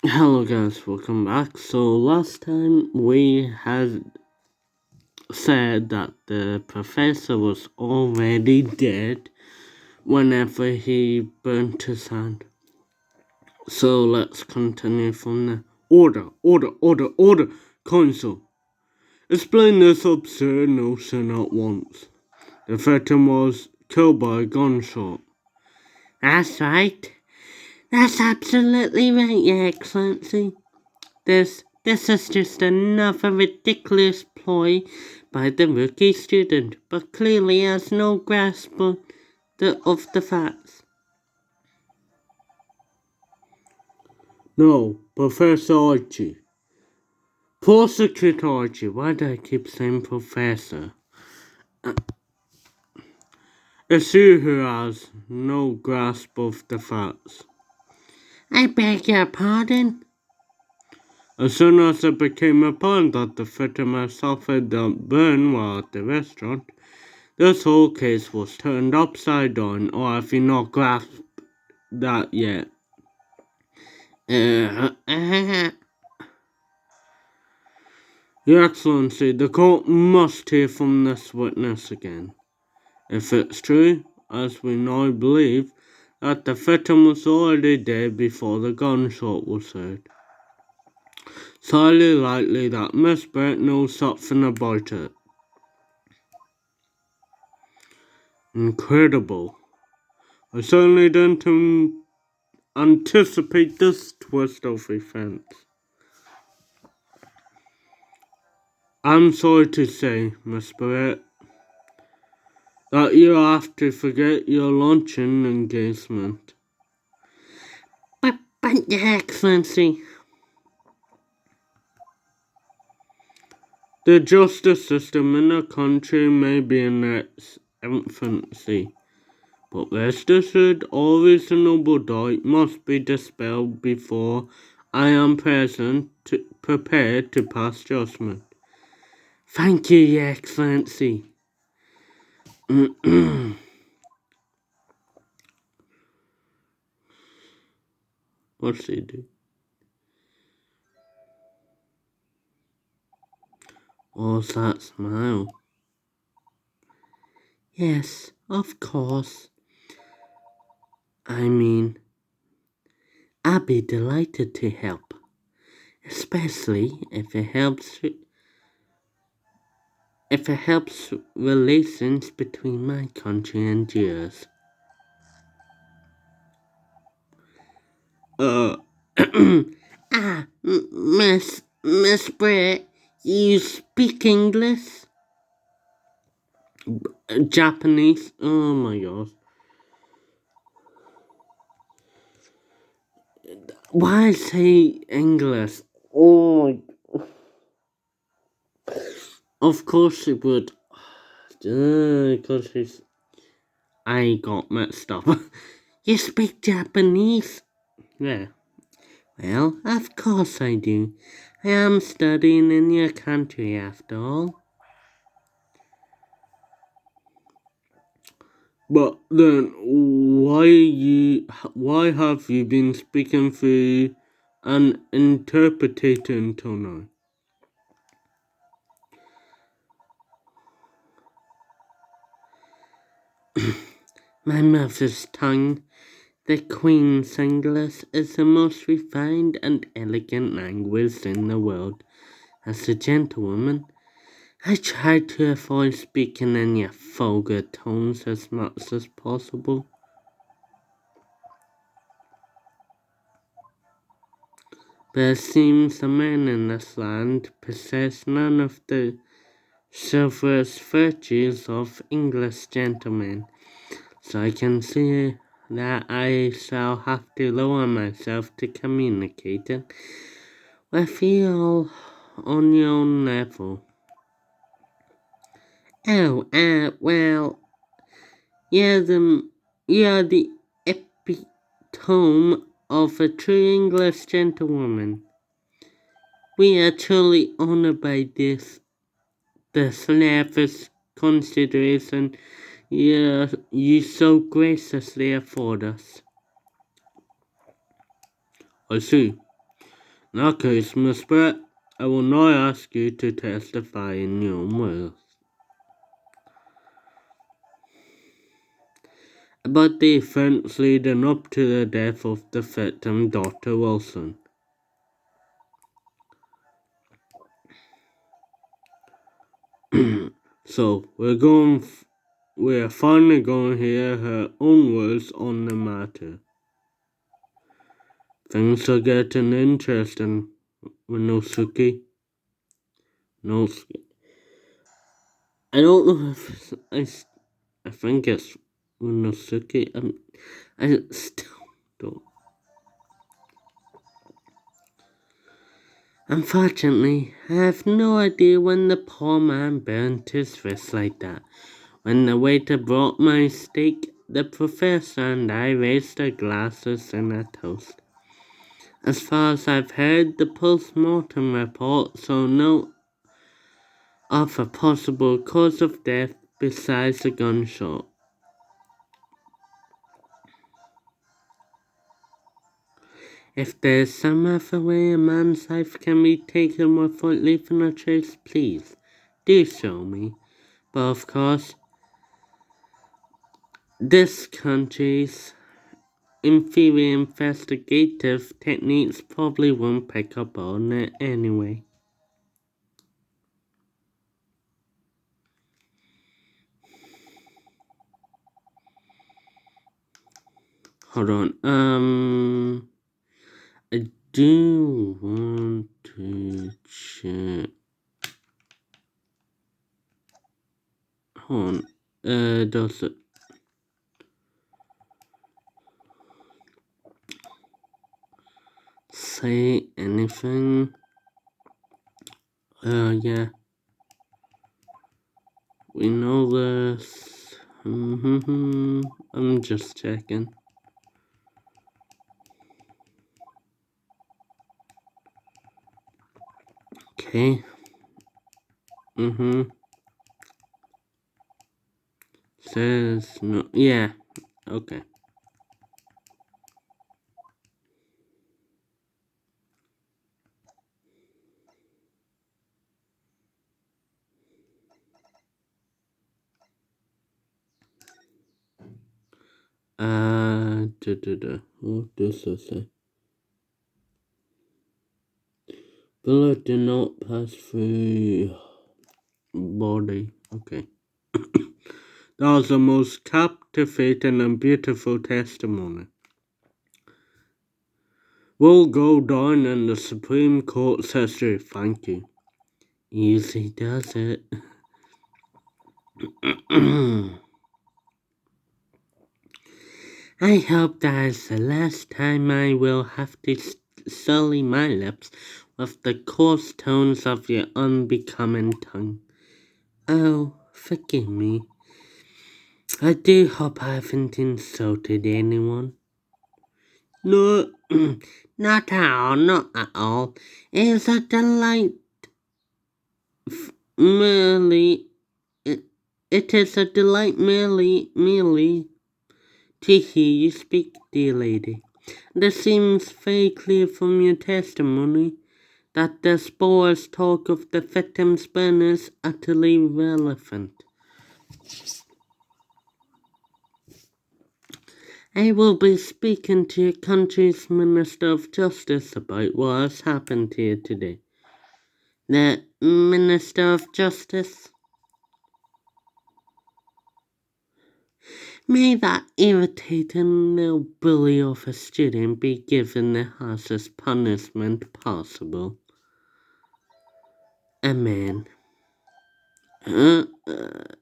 Hello guys, welcome back. So last time we had said that the professor was already dead whenever he burnt his hand. So let's continue from there. Order, council. Explain this absurd notion at once. The victim was killed by a gunshot. That's right. That's absolutely right, Your Excellency. This is just another ridiculous ploy by the rookie student, but clearly has no grasp of the facts. No, Professor Archie. Prosecutor Archie, why do I keep saying Professor? It's you who has no grasp of the facts. I beg your pardon? As soon as it became apparent that the victim had suffered a burn while at the restaurant, this whole case was turned upside down, or have you not grasped that yet? Your Excellency, the court must hear from this witness again. If it's true, as we now believe, that the victim was already dead before the gunshot was heard, it's highly likely that Miss Brett knows something about it. Incredible. I certainly didn't anticipate this twist of events. I'm sorry to say, Miss Barrett, that you have to forget your luncheon engagement. But, Your Excellency, the justice system in the country may be in its infancy, but rest assured all reasonable doubt must be dispelled before I am prepared to pass judgment. Thank you, Your Excellency. What's he do? What's that smile? Yes, of course. I mean, I'd be delighted to help, especially if it helps relations between my country and yours. Uh, Miss Brett, you speak English? Japanese? Oh my god. Why say English? Oh, of course it would. Because I got mixed up. You speak Japanese? Yeah. Well, of course I do. I am studying in your country after all. But then, why have you been speaking through an interpreter until now? My mother's tongue, the Queen's English, is the most refined and elegant language in the world. As a gentlewoman, I try to avoid speaking in your vulgar tones as much as possible. But it seems the men in this land possess none of the chivalrous virtues of English gentlemen, so I can see that I shall have to lower myself to communicating with you all on your own level. Oh, well, you're the epitome of a true English gentlewoman. We are truly honored by the lavish consideration you so graciously afford us. I see. Okay, Miss Brett, I will now ask you to testify in your own words about the events leading up to the death of the victim, Dr. Wilson. So we're finally going to hear her own words on the matter. Things are getting interesting with Nosuke. I don't know if I think it's Nosuke. I still don't. Unfortunately, I have no idea when the poor man burnt his wrist like that. When the waiter brought my steak, the professor and I raised our glasses in a toast. As far as I've heard, the post-mortem report saw no other possible cause of death besides a gunshot. If there's some other way a man's life can be taken without leaving a trace, please do show me. But of course, this country's inferior investigative techniques probably won't pick up on it anyway. Hold on. I do want to check. Hold on. Does it say anything? Yeah. We know this. I'm just checking. Okay. Says no. Yeah. Okay. What does it say? Bullet did not pass through body. Okay. That was the most captivating and beautiful testimony. Will go down in the Supreme Court's history. Thank you. Easy does it. I hope that is the last time I will have to sully my lips with the coarse tones of your unbecoming tongue. Oh, forgive me. I do hope I haven't insulted anyone. No, not at all, not at all. It is a delight. Merely, it is a delight merely to hear you speak, dear lady. It seems very clear from your testimony that the spores talk of the victim's burn is utterly irrelevant. I will be speaking to your country's Minister of Justice about what has happened here today. The Minister of Justice? May that irritating little bully of a student be given the harshest punishment possible. Amen.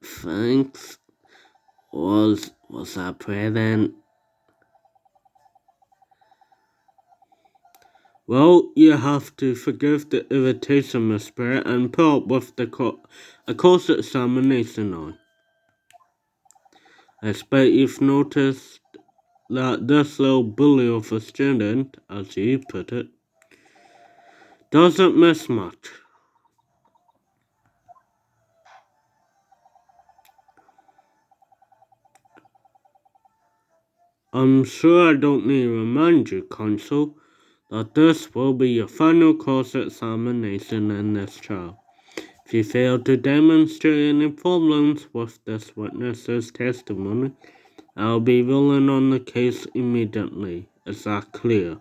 Thanks. Was that prayer then? Well, you have to forgive the irritation, Miss Spirit, and put up with the course examination now. I expect you've noticed that this little bully of a student, as you put it, doesn't miss much. I'm sure I don't need to remind you, Consul, that this will be your final course examination in this trial. If you fail to demonstrate any problems with this witness's testimony, I'll be ruling on the case immediately. Is that clear?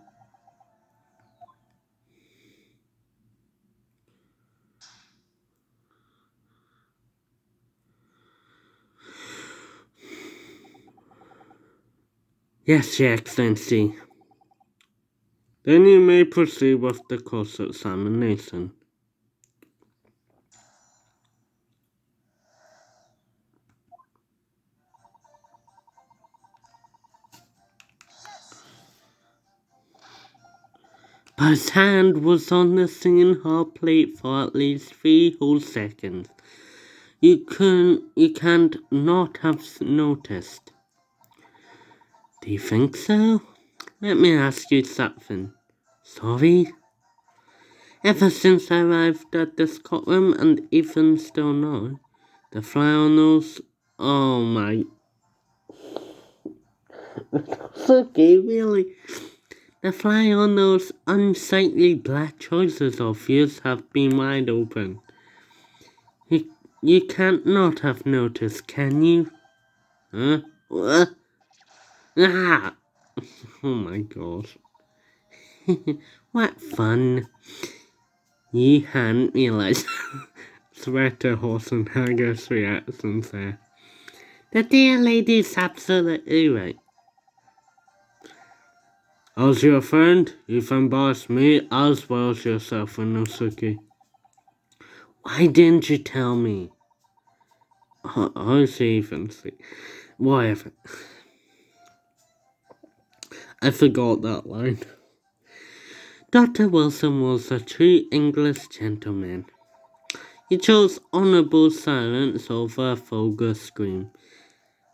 Yes, Your Excellency. Then you may proceed with the course examination. But his hand was on the singing hall plate for at least 3 whole seconds. You can't not have noticed. Do you think so? Let me ask you something. Sorry? Ever since I arrived at this courtroom, and even still now, the fly on those... Oh my... It's okay, really. The fly on those unsightly black choices of yours have been wide open. You can't not have noticed, can you? Huh? What? Ah! Oh my gosh. What fun. You hadn't realized. Sweater Horse and Haggis reactions there. The dear lady's absolutely right. As your friend, you've embarrassed me as well as yourself, Inosuke. Why didn't you tell me? I see, even see. Whatever. I forgot that line. Dr. Wilson was a true English gentleman. He chose honourable silence over a vulgar scream.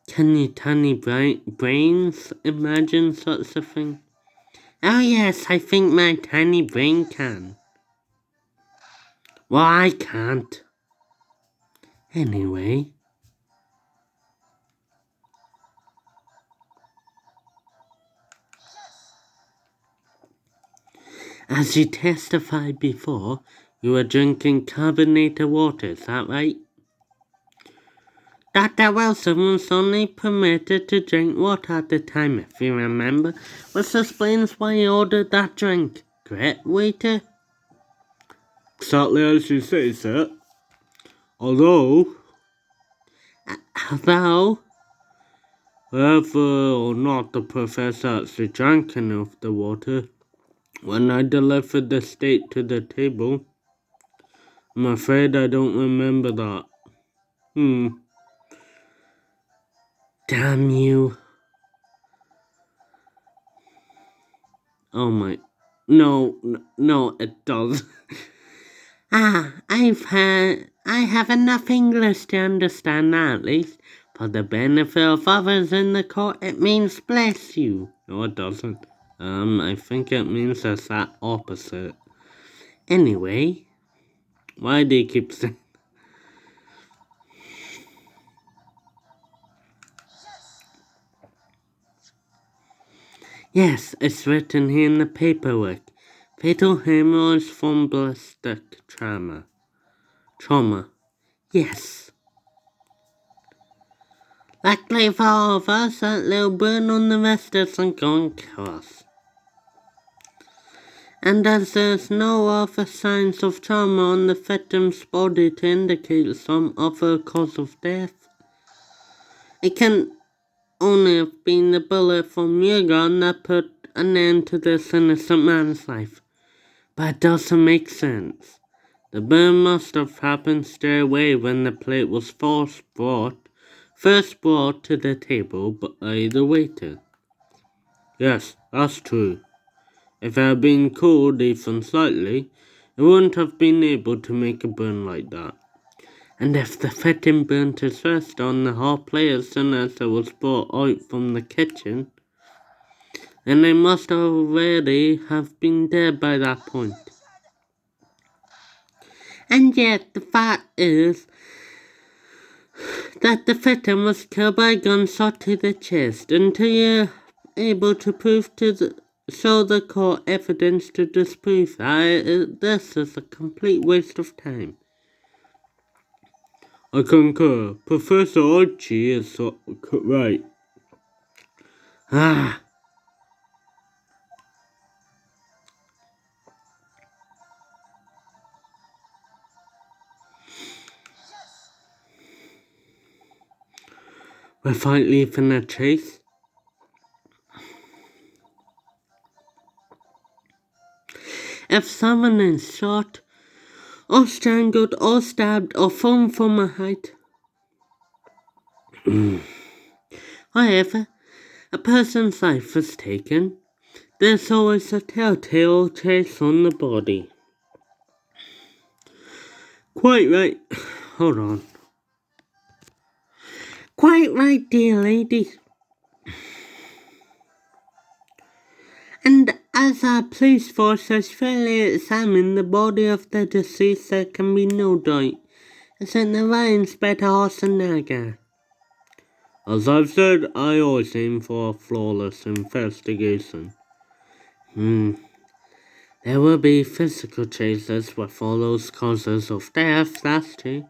Can you tiny brains imagine such a thing? Oh yes, I think my tiny brain can. Well, I can't. Anyway. As you testified before, you were drinking carbonated water, is that right? Dr. Wilson was only permitted to drink water at the time, if you remember, which explains why he ordered that drink. Correct, waiter? Exactly as you say, sir. Although, whether or not the professor actually drank any of the water, when I delivered the steak to the table, I'm afraid I don't remember that. Damn you. Oh my. No, it does. I have enough English to understand that at least. For the benefit of others in the court, it means bless you. No, it doesn't. I think it means the exact opposite. Anyway, why do you keep saying... Yes, it's written here in the paperwork. Fatal hemorrhage from ballistic trauma. Yes. Luckily for all of us, that little burn on the wrist isn't going to kill us. And as there's no other signs of trauma on the victim's body to indicate some other cause of death, it can only have been the bullet from your gun that put an end to this innocent man's life. But it doesn't make sense. The burn must have happened straight away when the plate was first brought to the table by the waiter. Yes, that's true. If it had been cooled even slightly, it wouldn't have been able to make a burn like that. And if the victim burnt his wrist on the hot plate as soon as it was brought out from the kitchen, then they must already have been dead by that point. And yet the fact is that the victim was killed by a gunshot to the chest. Until you're able to prove to show the court evidence to disprove that. This is a complete waste of time. I concur. Professor Archie is so right. Ah. Without leaving a trace. If someone is shot, or strangled, or stabbed, or thrown from a height. However, a person's life was taken. There's always a telltale trace on the body. Quite right. Hold on. Quite right, dear lady. And as our police force has fairly examined the body of the deceased, there can be no doubt. It's in the right Inspector Hossanaga. As I've said, I always aim for a flawless investigation. There will be physical traces with all those causes of death, that's true.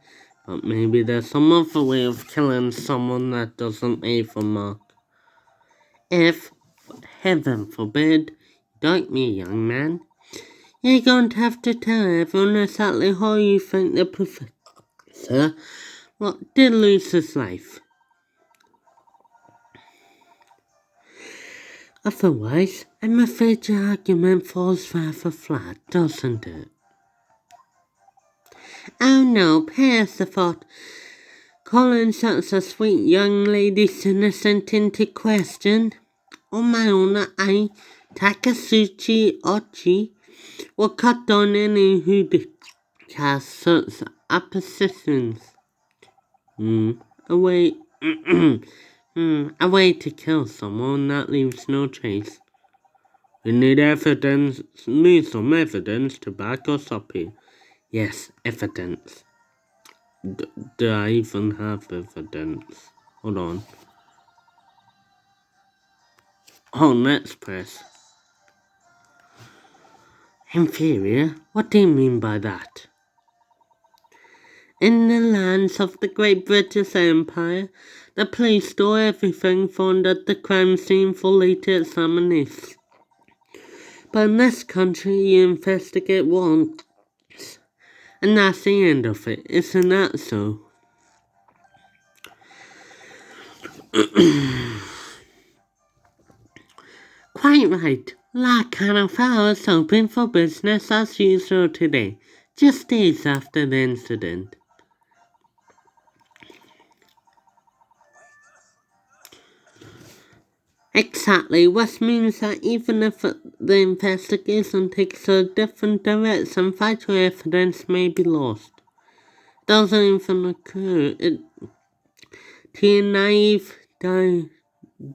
But maybe there's some other way of killing someone that doesn't leave a mark. If, heaven forbid, like me, young man, you're going to have to tell everyone exactly how you think the professor did lose his life. Otherwise, I'm afraid your argument falls rather flat, doesn't it? Oh no, pass the thought. Calling such a sweet young lady's innocent into question. On my honor, I, Takasuchi Ochi, will cut down any who cast such oppositions. A way, a way to kill someone that leaves no trace. We need some evidence to back us up here. Yes, evidence. Do I even have evidence? Hold on. Oh, let's press. Inferior? What do you mean by that? In the lands of the Great British Empire, the police store everything found at the crime scene for later examination. But in this country, you investigate once, and that's the end of it. Isn't that so? Quite right. La Canafao is open for business as usual today, just days after the incident. Exactly, which means that even if the investigation takes a different direction, vital evidence may be lost. Doesn't even occur to naive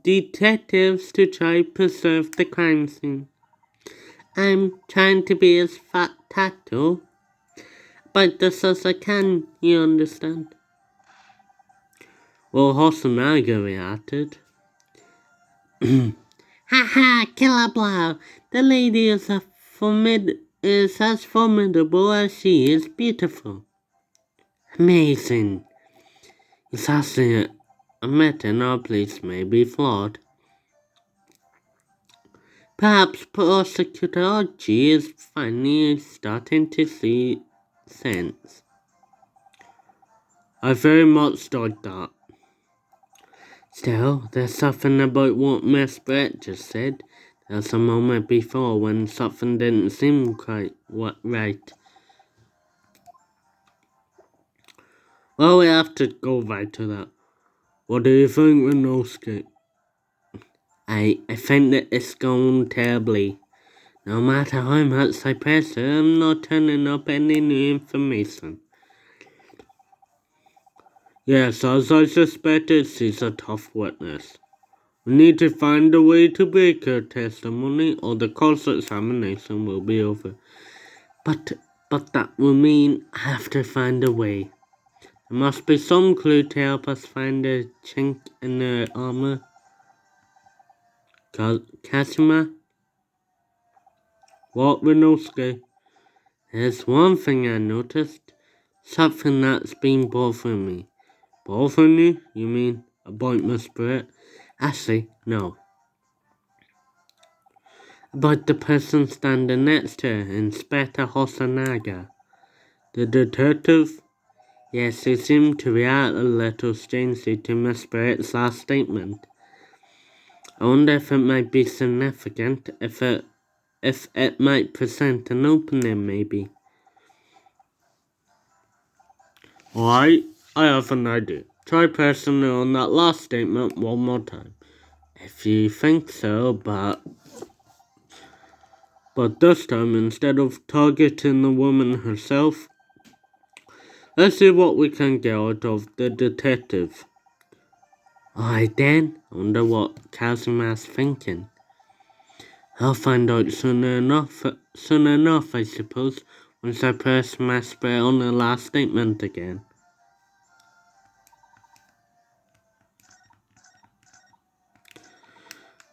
detectives to try to preserve the crime scene. I'm trying to be as tactile about this as I can, you understand? Well, Hosonaga reacted. Ha ha, killer blow! The lady is as formidable as she is beautiful. Amazing. It's actually admitting our police may be flawed. Perhaps Prosecutor Archie is finally starting to see sense. I very much doubt that. Still, there's something about what Miss Brett just said. There's a moment before when something didn't seem quite right. Well, we have to go right to that. What do you think, Renoski? I think that it's gone terribly. No matter how much I press her, I'm not turning up any new information. Yes, as I suspected, she's a tough witness. We need to find a way to break her testimony, or the cross-examination will be over. But that will mean I have to find a way. There must be some clue to help us find a chink in her armor. Kazuma? What, Winowski? There's one thing I noticed. Something that's been bothering me. Bothering you? You mean about my spirit? Actually, no. About the person standing next to her, Inspector Hosanaga. The detective? Yes, he seemed to react a little strangely to Miss Spirit's last statement. I wonder if it might be significant, if it might present an opening, maybe. Alright, I have an idea. Try pressing on that last statement one more time. If you think so, but this time, instead of targeting the woman herself, let's see what we can get out of the detective. Alright then, I wonder what Kazuma's thinking. I'll find out soon enough, I suppose, once I press my spell on the last statement again.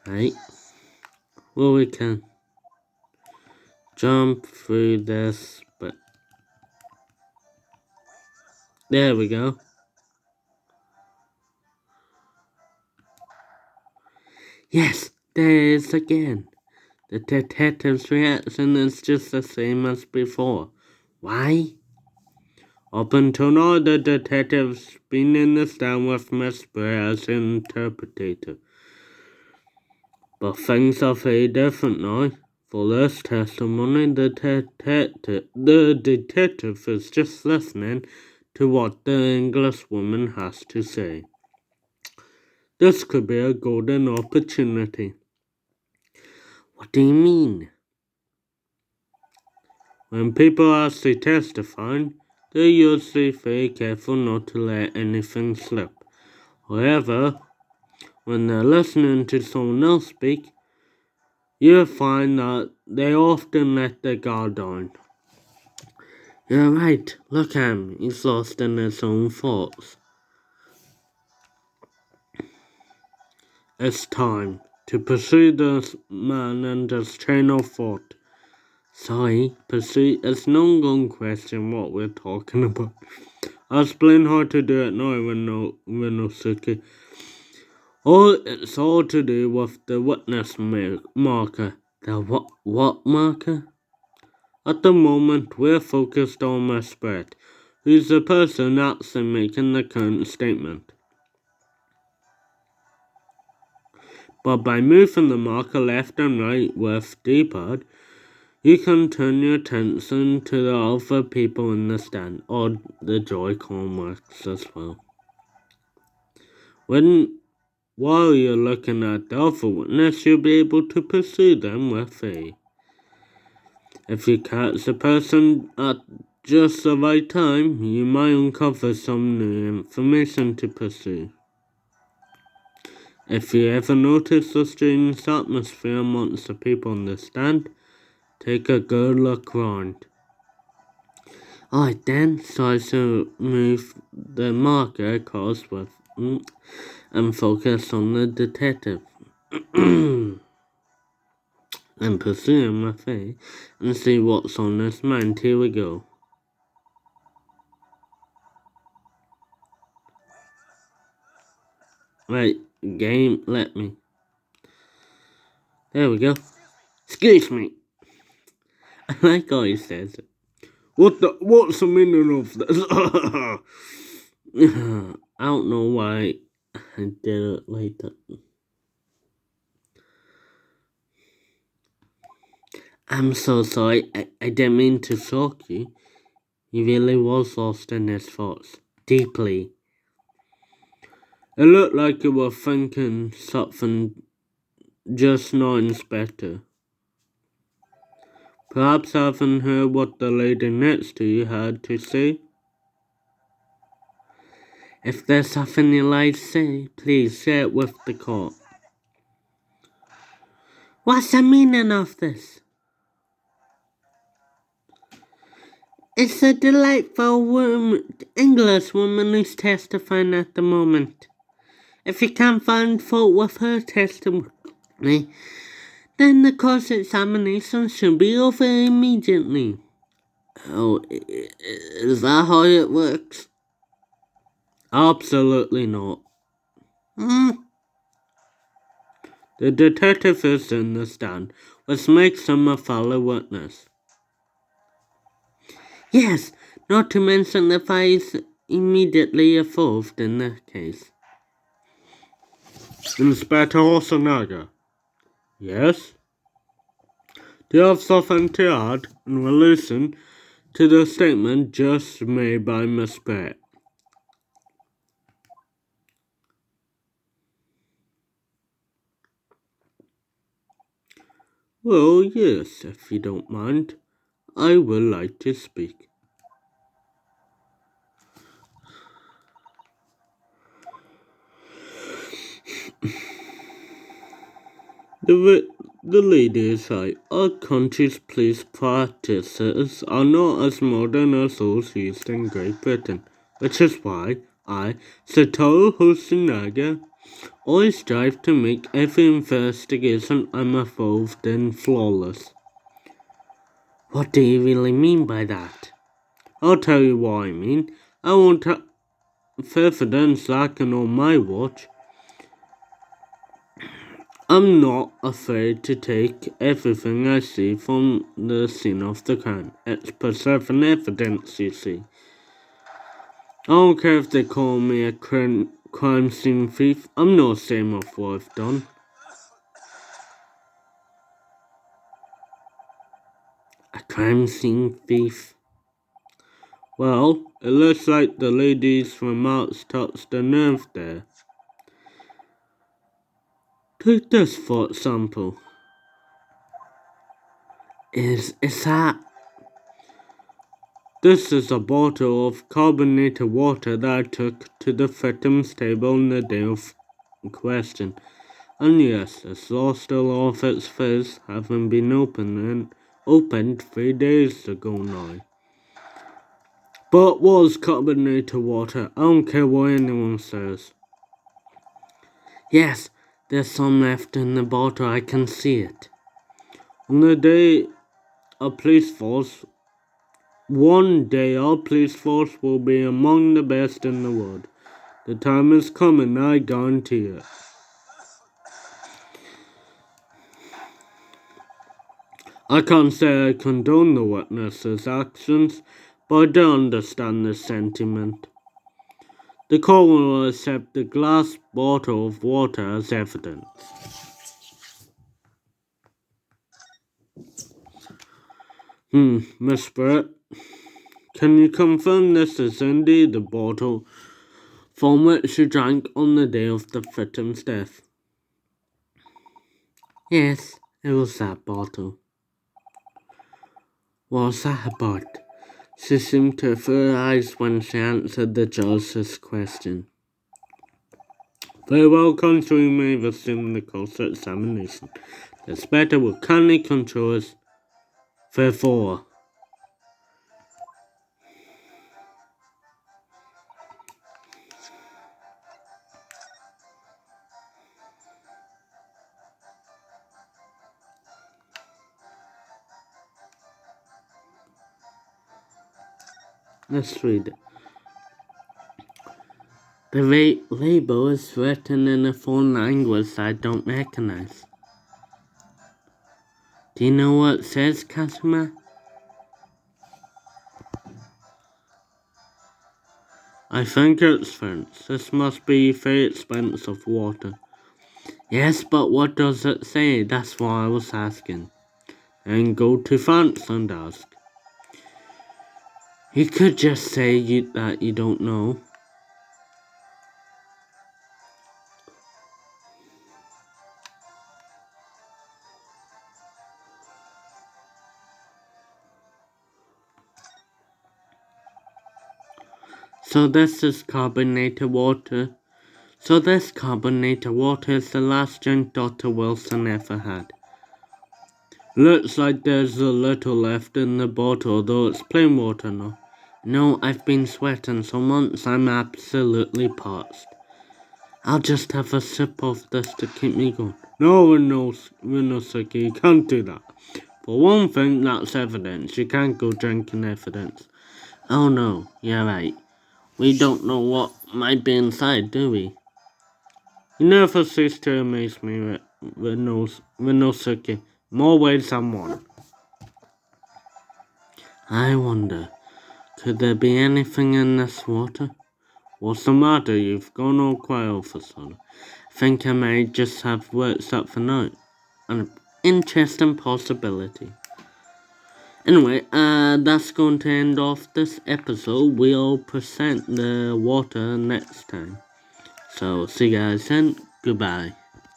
Right. Well, we can jump through this, but there we go. Yes, there it is again. The detective's reaction is just the same as before. Why? Up until now, the detective's been in the stand with Miss Bray as an interpreter. But things are very different now. For this testimony, the detective is just listening to what the Englishwoman has to say. This could be a golden opportunity. What do you mean? When people actually testify, they're usually very careful not to let anything slip. However, when they're listening to someone else speak, you'll find that they often let their guard down. You're right, look at him, he's lost in his own thoughts. It's time to pursue this man and his train of thought. Sorry, pursue is an ongoing question what we're talking about. I'll explain how to do it now, Rinosuke. It's all to do with the witness marker. The what marker? At the moment, we're focused on my spirit, who's the person actually making the current statement. But by moving the marker left and right with D-pad, you can turn your attention to the other people in the stand, or the Joy-Con works as well. While you're looking at the other witness, you'll be able to pursue them with A. If you catch the person at just the right time, you might uncover some new information to pursue. If you ever notice the strange atmosphere amongst the people on the stand, take a good look round. Alright then, so I shall move the marker across with and focus on the detective. And pursue him with A and see what's on his mind. Here we go. Right, game, let me. There we go. Excuse me. I like how he says it. What's the meaning of this? I don't know why I did it like that. I'm so sorry. I didn't mean to shock you. He really was lost in his thoughts. Deeply. It looked like you were thinking something just now, Inspector. Perhaps haven't heard what the lady next to you had to say? If there's something you'd like to say, please share it with the court. What's the meaning of this? It's a delightful English woman who's testifying at the moment. If you can't find fault with her testimony, Then the course examination should be over immediately. Oh, is that how it works? Absolutely not. The detective is in the stand, which makes him a fellow witness. Yes, not to mention the fire is immediately involved in the case. Inspector Osanaga. Yes? Do you have something to add in relation to the statement just made by Miss Pratt? Well, yes, if you don't mind. I would like to speak. The lady is right. Our country's police practices are not as modern as those used in Great Britain, which is why I, Satoru Hosonaga, always strive to make every investigation I'm involved in flawless. What do you really mean by that? I'll tell you what I mean. I want evidence lacking on my watch. I'm not afraid to take everything I see from the scene of the crime. It's preserving evidence, you see. I don't care if they call me a crime scene thief. I'm not ashamed of what I've done. A crime scene thief? Well, it looks like the lady's remarks touched a nerve there. Take this for example. Is that... This is a bottle of carbonated water that I took to the victim's table on the day of question. And yes, it's lost a lot of its fizz, having been opened 3 days ago now. But was carbonated water. I don't care what anyone says. Yes, there's some left in the bottle, I can see it. On the day a police force One day our police force will be among the best in the world. The time is coming, I guarantee it. I can't say I condone the witness's actions, but I do understand the sentiment. The court will accept the glass bottle of water as evidence. Miss Brett, can you confirm this is indeed the bottle from which you drank on the day of the victim's death? Yes, it was that bottle. What's that about? She seemed to have her eyes when she answered the judge's question. Very well, counsel, you may resume the course of examination. The inspector will kindly control us. Therefore, let's read it. The label is written in a foreign language I don't recognize. Do you know what it says, customer? I think it's French. This must be very expensive water. Yes, but what does it say? That's what I was asking. And go to France and ask. You could just say that you don't know. So this carbonated water is the last drink Dr. Wilson ever had. Looks like there's a little left in the bottle, though it's plain water now. No, I've been sweating so much I'm absolutely parched. I'll just have a sip of this to keep me going. No, Rinosuke, you can't do that. For one thing, that's evidence. You can't go drinking evidence. Oh no, you're right. We don't know what might be inside, do we? You never cease to amaze me, Rinosuke. More ways than one. I wonder, could there be anything in this water? What's the matter? You've gone all quiet all of a sudden. I think I may just have worked up for night. An interesting possibility. Anyway, that's going to end off this episode. We'll present the water next time. So, see you guys then. Goodbye.